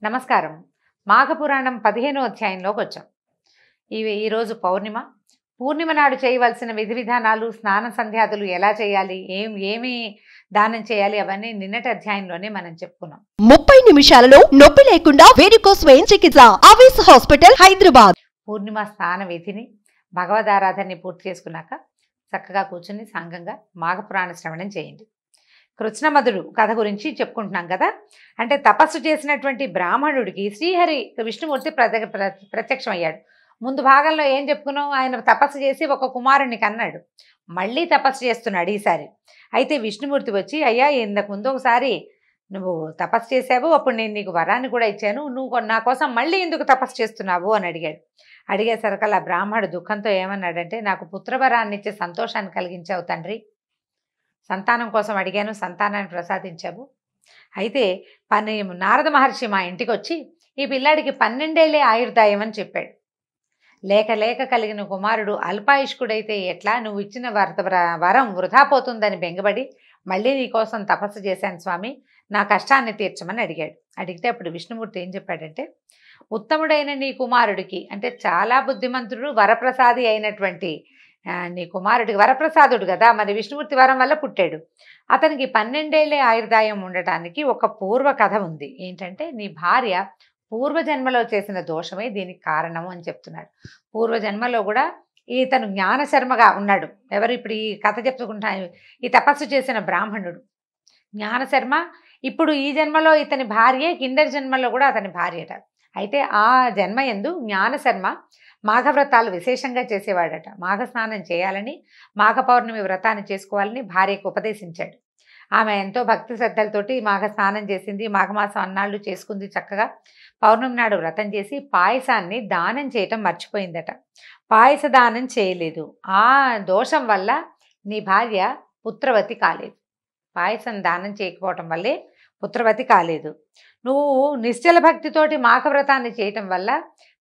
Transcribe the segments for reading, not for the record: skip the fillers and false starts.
నమస్కారం. మాఘపురాణం 15వ అధ్యాయంలోకి వచ్చాం. ఈరోజు పౌర్ణిమ. పూర్ణిమ నాడు చేయవలసిన విధి విధానాలు, స్నాన సంధ్యాదులు ఎలా చేయాలి, ఏమి దానం చేయాలి అవన్నీ నిన్నటి అధ్యాయంలోనే మనం చెప్పుకున్నాం. 30 నిమిషాలలో నొప్పి లేకుండా వేడికోస్ స్వయం చికిత్స ఆవేశ హాస్పిటల్ హైదరాబాద్. పూర్ణిమ స్నాన విధిని, భగవదారాధనని పూర్తి చేసుకున్నాక చక్కగా కూర్చుని సాంగంగా మాఘపురాణ శ్రవణం చేయండి. కృష్ణమధుడు కథ గురించి చెప్పుకుంటున్నాం కదా. అంటే తపస్సు చేసినటువంటి బ్రాహ్మణుడికి శ్రీహరి విష్ణుమూర్తి ప్రత్యక్షమయ్యాడు. ముందు భాగంలో ఏం చెప్పుకున్నాం, ఆయన తపస్సు చేసి ఒక కుమారుణ్ణి కన్నాడు. మళ్ళీ తపస్సు చేస్తున్నాడు ఈసారి. అయితే విష్ణుమూర్తి వచ్చి, అయ్యా ఇంతకు ముందు ఒకసారి నువ్వు తపస్సు చేసావు, అప్పుడు నేను నీకు వరాన్ని కూడా ఇచ్చాను, నువ్వు నా కోసం మళ్ళీ ఎందుకు తపస్సు చేస్తున్నావు అని అడిగాడు. అడిగేసరికల్లా బ్రాహ్మణుడు దుఃఖంతో ఏమన్నాడంటే, నాకు పుత్రవరాన్ని ఇచ్చే సంతోషాన్ని కలిగించావు తండ్రి, సంతానం కోసం అడిగాను, సంతానాన్ని ప్రసాదించావు. అయితే నారద మహర్షి మా ఇంటికి వచ్చి ఈ పిల్లాడికి 12 ఏళ్లే ఆయుర్దాయం అని చెప్పాడు. లేక లేక కలిగిన కుమారుడు అల్పాయుష్కుడైతే ఎట్లా, నువ్వు ఇచ్చిన వరం వృధా పోతుందని బెంగబడి మళ్ళీ నీకోసం తపస్సు చేశాను స్వామి, నా కష్టాన్ని తీర్చమని అడిగాడు. అడిగితే అప్పుడు విష్ణుమూర్తి ఏం చెప్పాడంటే, ఉత్తముడైన నీ కుమారుడికి, అంటే చాలా బుద్ధిమంతుడు వరప్రసాది అయినటువంటి నీ కుమారుడికి, వరప్రసాదుడు కదా, మరి విష్ణుమూర్తి వరం వల్ల పుట్టాడు, అతనికి 12 ఏళ్లే ఆయుర్దాయం ఉండటానికి ఒక పూర్వ కథ ఉంది. ఏంటంటే, నీ భార్య పూర్వజన్మలో చేసిన దోషమే దీనికి కారణము అని చెప్తున్నాడు. పూర్వజన్మలో కూడా ఇతను జ్ఞానశర్మగా ఉన్నాడు. ఎవరు ఇప్పుడు ఈ కథ చెప్పుకుంటా, ఈ తపస్సు చేసిన బ్రాహ్మణుడు జ్ఞానశర్మ. ఇప్పుడు ఈ జన్మలో ఇతని భార్యే, కిందటి జన్మలో కూడా అతని భార్యట. అయితే ఆ జన్మ యందు జ్ఞానశర్మ మాఘవ్రతాలు విశేషంగా చేసేవాడట. మాఘ స్నానం చేయాలని, మాఘ పౌర్ణమి వ్రతాన్ని చేసుకోవాలని భార్యకు ఉపదేశించాడు. ఆమె ఎంతో భక్తి శ్రద్ధలతోటి మాఘ స్నానం చేసింది, మాఘమాసం అన్నాళ్ళు చేసుకుంది చక్కగా. పౌర్ణమి నాడు వ్రతం చేసి పాయసాన్ని దానం చేయటం మర్చిపోయిందట. పాయస దానం చేయలేదు. ఆ దోషం వల్ల నీ భార్య పుత్రవతి కాలేదు. పాయసం దానం చేయకపోవటం వల్లే పుత్రవతి కాలేదు. నువ్వు నిశ్చల భక్తితోటి మాఘ వ్రతాన్ని చేయటం వల్ల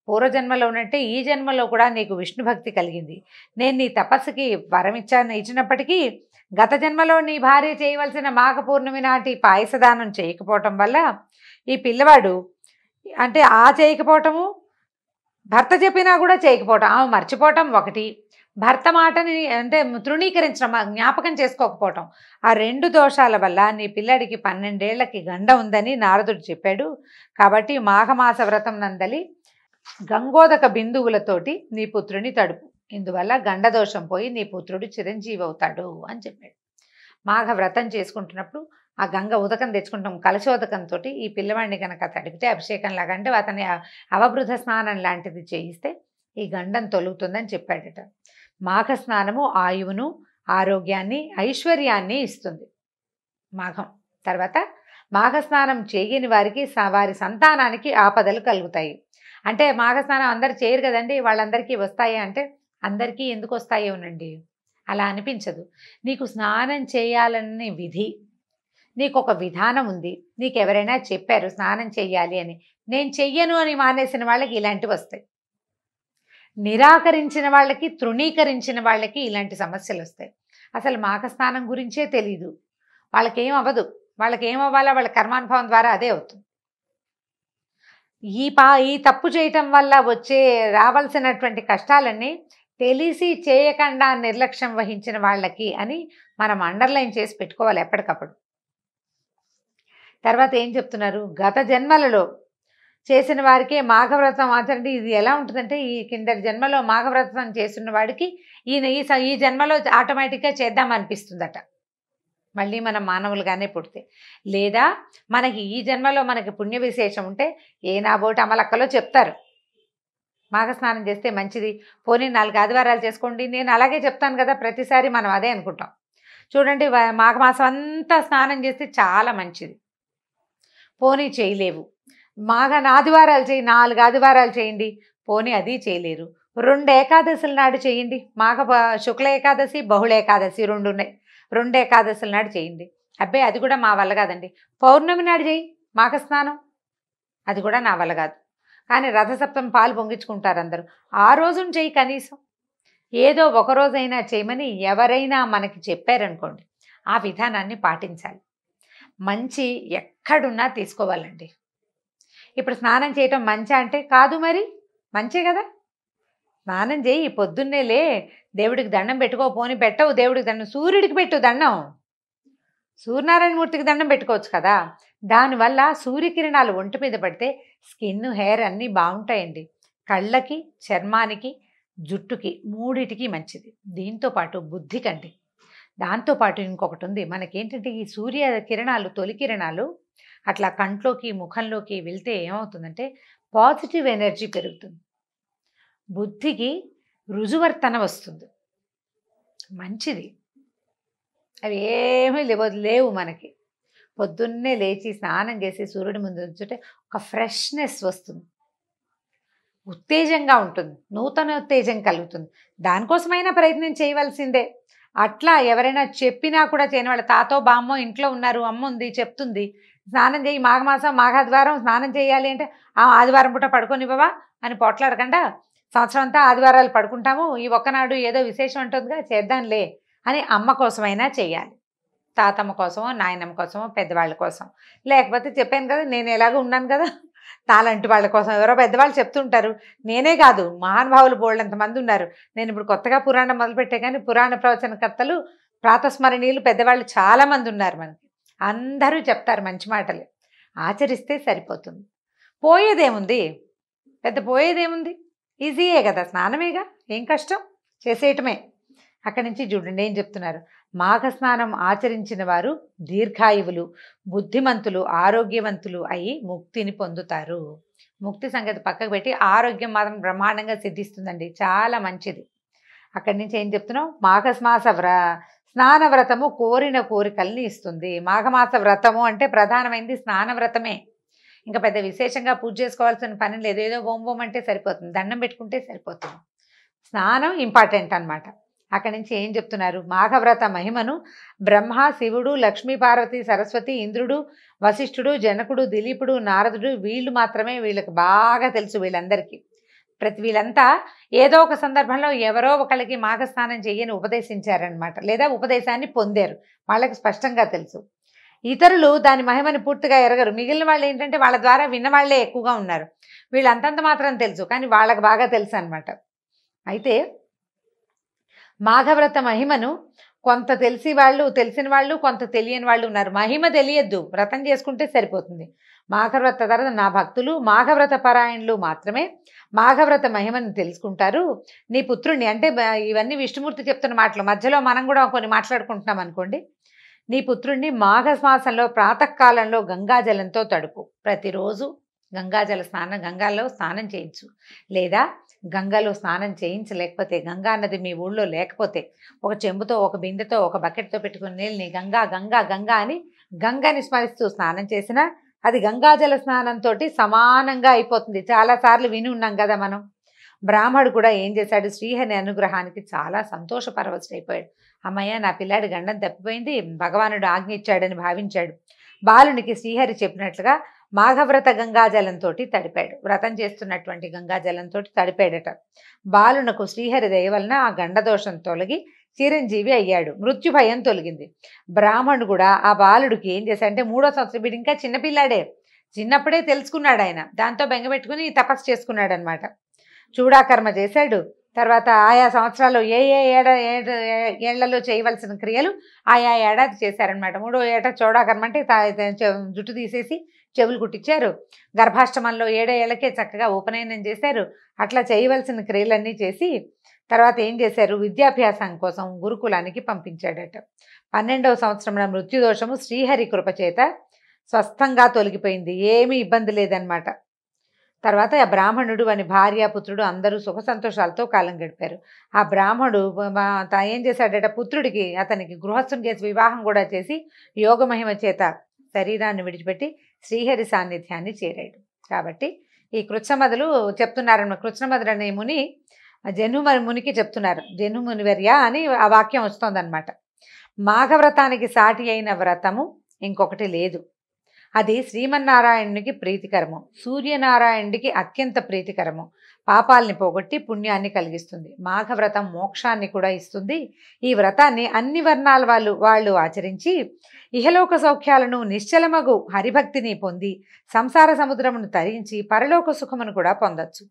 పూర్వజన్మలో ఉన్నట్టే ఈ జన్మలో కూడా నీకు విష్ణు భక్తి కలిగింది. నేను నీ తపస్సుకి వరం ఇచ్చినప్పటికీ గత జన్మలో నీ భార్య చేయవలసిన మాఘ పూర్ణమి నాటి పాయసదానం చేయకపోవటం వల్ల ఈ పిల్లవాడు, అంటే చేయకపోవటము, భర్త చెప్పినా కూడా చేయకపోవటం, ఆమె మర్చిపోవటం ఒకటి, భర్త మాటని అంటే తృణీకరించడం, జ్ఞాపకం చేసుకోకపోవటం, ఆ 2 దోషాల వల్ల నీ పిల్లడికి 12 ఏళ్లకి గండ ఉందని నారదుడు చెప్పాడు. కాబట్టి మాఘమాస వ్రతం నందలి గంగోదక బిందువులతోటి నీ పుత్రుని తడుపు, ఇందువల్ల గండదోషం పోయి నీ పుత్రుడు చిరంజీవి అవుతాడు అని చెప్పాడు. మాఘ వ్రతం చేసుకుంటున్నప్పుడు ఆ గంగ ఉదకం తెచ్చుకుంటాం, కలశోదకంతో ఈ పిల్లవాడిని కనుక తడిపితే అభిషేకం లాగా, అంటే అతని అవబృధ స్నానం లాంటిది చేయిస్తే ఈ గండం తొలుగుతుందని చెప్పాడట. మాఘ స్నానము ఆయువును, ఆరోగ్యాన్ని, ఐశ్వర్యాన్ని ఇస్తుంది. మాఘం తర్వాత మాఘ స్నానం చేయని వారికి వారి సంతానానికి ఆపదలు కలుగుతాయి. అంటే మాఘ స్నానం అందరు చేయరు కదండి, వాళ్ళందరికీ వస్తాయి అంటే అందరికీ ఎందుకు వస్తాయోనండి, అలా అనిపించదు. నీకు స్నానం చేయాలనే విధి, నీకు ఒక విధానం ఉంది, నీకు ఎవరైనా చెప్పారు స్నానం చెయ్యాలి అని, నేను చెయ్యను అని మానేసిన వాళ్ళకి ఇలాంటివి వస్తాయి. నిరాకరించిన వాళ్ళకి, తృణీకరించిన వాళ్ళకి ఇలాంటి సమస్యలు వస్తాయి. అసలు మాఘ స్నానం గురించే తెలీదు, వాళ్ళకేం అవ్వదు, వాళ్ళకేం అవ్వాలో వాళ్ళ కర్మానుభవం ద్వారా అదే అవుతుంది. ఈ తప్పు చేయటం వల్ల రావాల్సినటువంటి కష్టాలన్నీ తెలిసి చేయకుండా నిర్లక్ష్యం వహించిన వాళ్ళకి అని మనం అండర్లైన్ చేసి పెట్టుకోవాలి ఎప్పటికప్పుడు. తర్వాత ఏం చెప్తున్నారు, గత జన్మలలో చేసిన వారికే మాఘవ్రతం ఆచరండి. ఇది ఎలా ఉంటుందంటే, ఈ కిందటి జన్మలో మాఘవ్రతం చేస్తున్న వాడికి ఈ జన్మలో ఆటోమేటిక్గా చేద్దాం అనిపిస్తుందట, మళ్ళీ మనం మానవులుగానే పుడితే. లేదా మనకి ఈ జన్మలో మనకి పుణ్య విశేషం ఉంటే నాబోటి అమలక్కలో చెప్తారు, మాఘ స్నానం చేస్తే మంచిది, పోనీ 4 ఆదివారాలు చేసుకోండి. నేను అలాగే చెప్తాను కదా, ప్రతిసారి మనం అదే అనుకుంటాం. చూడండి, మాఘమాసం అంతా స్నానం చేస్తే చాలా మంచిది, పోనీ చేయలేవు. ఆదివారాలు 4 ఆదివారాలు చేయండి, పోనీ అది చేయలేరు. 2 ఏకాదశుల నాడు చేయండి, మాఘ శుక్ల ఏకాదశి, బహుళ ఏకాదశి 2 ఉన్నాయి, 2 ఏకాదశుల నాడు చేయండి. అబ్బాయి అది కూడా మా వల్ల కాదండి, పౌర్ణమి నాడు చేయి మాఘ స్నానం, అది కూడా నా వల్ల కాదు. కానీ రథసప్తమి పాలు పొంగించుకుంటారు అందరూ, ఆ రోజున చేయి, కనీసం ఏదో ఒక రోజైనా చేయమని ఎవరైనా మనకి చెప్పారనుకోండి, ఆ విధానాన్ని పాటించాలి. మంచి ఎక్కడున్నా తీసుకోవాలండి. ఇప్పుడు స్నానం చేయటం మంచా అంటే కాదు, మరి మంచే కదా. స్నానం చేయి, పొద్దున్నే లే, దేవుడికి దండం పెట్టుకో. పోని పెట్టవు దేవుడికి దండం, సూర్యుడికి పెట్టు దండం, సూర్యనారాయణమూర్తికి దండం పెట్టుకోవచ్చు కదా. దానివల్ల సూర్యకిరణాలు ఒంటి మీద పడితే స్కిన్, హెయిర్ అన్నీ బాగుంటాయండి. కళ్ళకి, చర్మానికి, జుట్టుకి, మూడిటికి మంచిది. దీంతోపాటు బుద్ధికండి. దాంతోపాటు ఇంకొకటి ఉంది, మనకేంటంటే ఈ సూర్య కిరణాలు, తొలి కిరణాలు అట్లా కంట్లోకి, ముఖంలోకి వెళ్తే ఏమవుతుందంటే పాజిటివ్ ఎనర్జీ పెరుగుతుంది, బుద్ధికి రుజువర్తన వస్తుంది, మంచిది. అవి ఏమీ లేవు మనకి. పొద్దున్నే లేచి స్నానం చేసి సూర్యుడి ముందు ఉంచుంటే ఒక ఫ్రెష్నెస్ వస్తుంది, ఉత్తేజంగా ఉంటుంది, నూతన ఉత్తేజం కలుగుతుంది. దానికోసమైనా ప్రయత్నం చేయవలసిందే. అట్లా ఎవరైనా చెప్పినా కూడా చేయని వాళ్ళ తాతో బామ్మో ఇంట్లో ఉన్నారు, అమ్మ ఉంది చెప్తుంది స్నానం చేయి, మాఘమాసం మాఘాద్వారం స్నానం చేయాలి అంటే ఆదివారం పూట పడుకోనివ్వవా అని పోట్లాడకుండా సంవత్సరం అంతా ఆదివారాలు పడుకుంటాము, ఈ ఒక్కనాడు ఏదో విశేషం ఉంటుందిగా చేద్దాంలే అని అమ్మ కోసమైనా చేయాలి, తాతమ్మ కోసమో, నాయనమ్మ కోసమో, పెద్దవాళ్ళ కోసం. లేకపోతే చెప్పాను కదా, నేను ఎలాగో ఉన్నాను కదా, నాలాంటి వాళ్ళ కోసం ఎవరో పెద్దవాళ్ళు చెప్తుంటారు. నేనే కాదు, మహానుభావులు బోళ్ళంతమంది ఉన్నారు. నేను ఇప్పుడు కొత్తగా పురాణం మొదలుపెట్టే కానీ పురాణ ప్రవచనకర్తలు, ప్రాతస్మరణీయులు పెద్దవాళ్ళు చాలామంది ఉన్నారు మనకి. అందరూ చెప్తారు మంచి మాటలే, ఆచరిస్తే సరిపోతుంది. పోయేదేముంది, పెద్ద పోయేదేముంది, ఈజీయే కదా, స్నానమేగా, ఏం కష్టం, చేసేయటమే. అక్కడి నుంచి చూడండి ఏం చెప్తున్నారు. మాఘ స్నానం ఆచరించిన వారు దీర్ఘాయువులు, బుద్ధిమంతులు, ఆరోగ్యవంతులు అయి ముక్తిని పొందుతారు. ముక్తి సంగతి పక్కకు పెట్టి ఆరోగ్యం మాత్రం బ్రహ్మాండంగా సిద్ధిస్తుందండి, చాలా మంచిది. అక్కడి నుంచి ఏం చెప్తున్నాం, మాఘమాస స్నాన వ్రతము కోరిన కోరికల్ని ఇస్తుంది. మాఘమాస వ్రతము అంటే ప్రధానమైనది స్నాన వ్రతమే. ఇంకా పెద్ద విశేషంగా పూజ చేసుకోవాల్సిన పని లేదు, ఏదో ఓం అంటే సరిపోతుంది, దండం పెట్టుకుంటే సరిపోతుంది. స్నానం ఇంపార్టెంట్ అన్నమాట. అక్కడి నుంచి ఏం చెప్తున్నారు, మాఘవ్రత మహిమను బ్రహ్మ, శివుడు, లక్ష్మీ పార్వతి, సరస్వతి, ఇంద్రుడు, వశిష్ఠుడు, జనకుడు, దిలీపుడు, నారదుడు వీళ్ళు మాత్రమే, వీళ్ళకి బాగా తెలుసు. వీళ్ళందరికీ వీళ్ళంతా ఏదో ఒక సందర్భంలో ఎవరో ఒకళ్ళకి మాఘస్నానం చెయ్యని ఉపదేశించారనమాట, లేదా ఉపదేశాన్ని పొందారు, వాళ్ళకి స్పష్టంగా తెలుసు. ఇతరులు దాని మహిమని పూర్తిగా ఎరగరు. మిగిలిన వాళ్ళు ఏంటంటే వాళ్ళ ద్వారా విన్నవాళ్లే ఎక్కువగా ఉన్నారు, వీళ్ళు అంతంత మాత్రం తెలుసు, కానీ వాళ్ళకి బాగా తెలుసు అనమాట. అయితే మాఘవ్రత మహిమను కొంత తెలిసిన వాళ్ళు, కొంత తెలియని వాళ్ళు ఉన్నారు. మహిమ తెలియద్దు, వ్రతం చేసుకుంటే సరిపోతుంది. మాఘవ్రత తర్వాత నా భక్తులు, మాఘవ్రత పరాయణులు మాత్రమే మాఘవ్రత మహిమను తెలుసుకుంటారు. నీ పుత్రుణ్ణి, అంటే ఇవన్నీ విష్ణుమూర్తి చెప్తున్న మాటలు, మధ్యలో మనం కూడా కొన్ని మాట్లాడుకుంటున్నాం అనుకోండి. నీ పుత్రుణ్ణి మాఘమాసంలో ప్రాతకాలంలో గంగాజలంతో తడుపు. ప్రతిరోజు గంగాలో స్నానం చేయించు, లేదా గంగలో స్నానం చేయించలేకపోతే, గంగా నది మీ ఊళ్ళో లేకపోతే ఒక చెంబుతో, ఒక బిందెతో, ఒక బకెట్తో పెట్టుకుని నీళ్ళని గంగా గంగా గంగా అని గంగని స్మరిస్తూ స్నానం చేసినా అది గంగాజల స్నానంతో సమానంగా అయిపోతుంది. చాలాసార్లు విని ఉన్నాం కదా మనం. బ్రాహ్మడు కూడా ఏం చేశాడు, శ్రీహరి అనుగ్రహానికి చాలా సంతోషపరవశుడైపోయాడు. అమ్మయ్య, నా పిల్లాడి గండం తప్పిపోయింది, భగవానుడు ఆజ్ఞ ఇచ్చాడని భావించాడు. బాలునికి శ్రీహరి చెప్పినట్లుగా మాఘవ్రత గంగాజలంతో తడిపాడు. వ్రతం చేస్తున్నటువంటి గంగాజలంతో తడిపాడట. బాలునకు శ్రీహరి దయ వలన ఆ గండదోషం తొలగి చిరంజీవి అయ్యాడు, మృత్యు భయం తొలగింది. బ్రాహ్మణుడు కూడా ఆ బాలుడికి ఏం చేశాడంటే, 3వ సంవత్సరం, వీడు ఇంకా చిన్నపిల్లాడే, చిన్నప్పుడే తెలుసుకున్నాడు ఆయన, దాంతో బెంగపెట్టుకుని తపస్సు చేసుకున్నాడు అనమాట. చూడాకర్మ చేశాడు. తర్వాత ఆయా సంవత్సరాల్లో ఏ ఏళ్లలో చేయవలసిన క్రియలు ఆయా ఏడాది చేశారనమాట. 3వ ఏట చూడాకర్మ అంటే జుట్టు తీసేసి చెవులు కుట్టించారు. గర్భాష్టమంలో 7 ఏళ్లకే చక్కగా ఉపనయనం చేశారు. అట్లా చేయవలసిన క్రియలన్నీ చేసి తర్వాత ఏం చేశారు, విద్యాభ్యాసం కోసం గురుకులానికి పంపించాడట. 12వ సంవత్సరంలో మృత్యుదోషము శ్రీహరి కృపచేత స్వస్థంగా తొలగిపోయింది, ఏమీ ఇబ్బంది లేదనమాట. తర్వాత ఆ బ్రాహ్మణుడు అని భార్య, పుత్రుడు అందరూ సుఖ సంతోషాలతో కాలం గడిపారు. ఆ బ్రాహ్మణుడు ఏం చేశాడట, పుత్రుడికి అతనికి గృహస్థుని చేసి వివాహం కూడా చేసి యోగమహిమ చేత శరీరాన్ని విడిచిపెట్టి శ్రీహరి సాన్నిధ్యాన్ని చేరాడు. కాబట్టి ఈ కృత్సమదులు చెప్తున్నారన్నమాట. కృత్సమదులు అనే ముని మునికి చెప్తున్నారు, జనుమునివర్య అని ఆ వాక్యం వస్తుందన్నమాట. మాఘవ్రతానికి సాటి అయిన వ్రతము ఇంకొకటి లేదు. అది శ్రీమన్నారాయణునికి ప్రీతికరము, సూర్యనారాయణుడికి అత్యంత ప్రీతికరము. పాపాలని పోగొట్టి పుణ్యాన్ని కలిగిస్తుంది. మాఘవ్రతం మోక్షాన్ని కూడా ఇస్తుంది. ఈ వ్రతాన్ని అన్ని వర్ణాల వాళ్ళు ఆచరించి ఇహలోక సౌఖ్యాలను నిశ్చలమగు హరిభక్తిని పొంది సంసార సముద్రమును తరించి పరలోక సుఖమును కూడా పొందొచ్చు.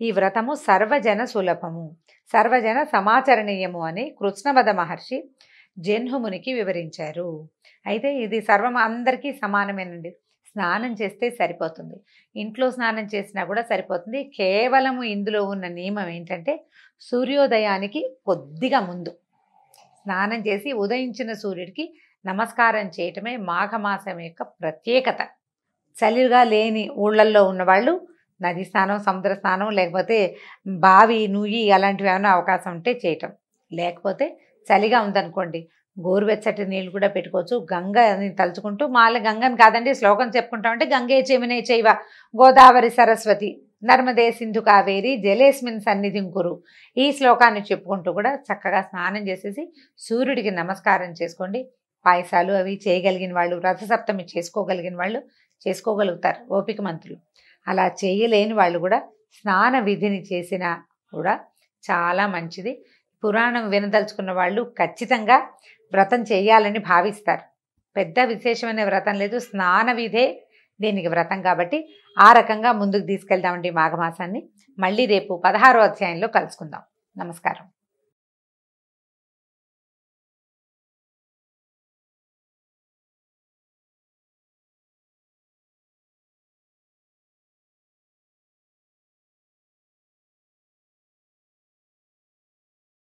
ఈ వ్రతము సర్వజన సులభము, సర్వజన సమాచరణీయము అని కృష్ణవద మహర్షి జన్హుమునికి వివరించారు. అయితే ఇది సర్వం అందరికీ సమానమేనండి. స్నానం చేస్తే సరిపోతుంది, ఇంట్లో స్నానం చేసినా కూడా సరిపోతుంది. కేవలము ఇందులో ఉన్న నియమం ఏంటంటే సూర్యోదయానికి కొద్దిగా ముందు స్నానం చేసి ఉదయించిన సూర్యుడికి నమస్కారం చేయటమే మాఘమాసం యొక్క ప్రత్యేకత. చలిగా లేని ఊళ్ళల్లో ఉన్నవాళ్ళు నది స్నానం, సముద్ర స్నానం, లేకపోతే బావి, నుయ్యి అలాంటివి ఏమైనా అవకాశం ఉంటే చేయటం. లేకపోతే చలిగా ఉందనుకోండి గోరువెచ్చటి నీళ్ళు కూడా పెట్టుకోవచ్చు. గంగని తలుచుకుంటూ గంగని కాదండి శ్లోకం చెప్పుకుంటామంటే గంగే చెమినే చైవ గోదావరి సరస్వతి నర్మదే సింధు కావేరి జలేస్మిన్ సన్నిధిం కురు, ఈ శ్లోకాన్ని చెప్పుకుంటూ కూడా చక్కగా స్నానం చేసేసి సూర్యుడికి నమస్కారం చేసుకోండి. పాయసాలు అవి చేయగలిగిన వాళ్ళు, రథసప్తమి చేసుకోగలిగిన వాళ్ళు చేసుకోగలుగుతారు, ఓపిక మంతులు. అలా చేయలేని వాళ్ళు కూడా స్నాన విధిని చేసినా కూడా చాలా మంచిది. పురాణం వినదలుచుకున్న వాళ్ళు ఖచ్చితంగా వ్రతం చేయాలని భావిస్తారు. పెద్ద విశేషమైన వ్రతం లేదు, స్నాన విధే దీనికి వ్రతం. కాబట్టి ఆ రకంగా ముందుకు తీసుకెళ్దామండి మాఘమాసాన్ని. మళ్ళీ రేపు 16వ అధ్యాయంలో కలుసుకుందాం. నమస్కారం.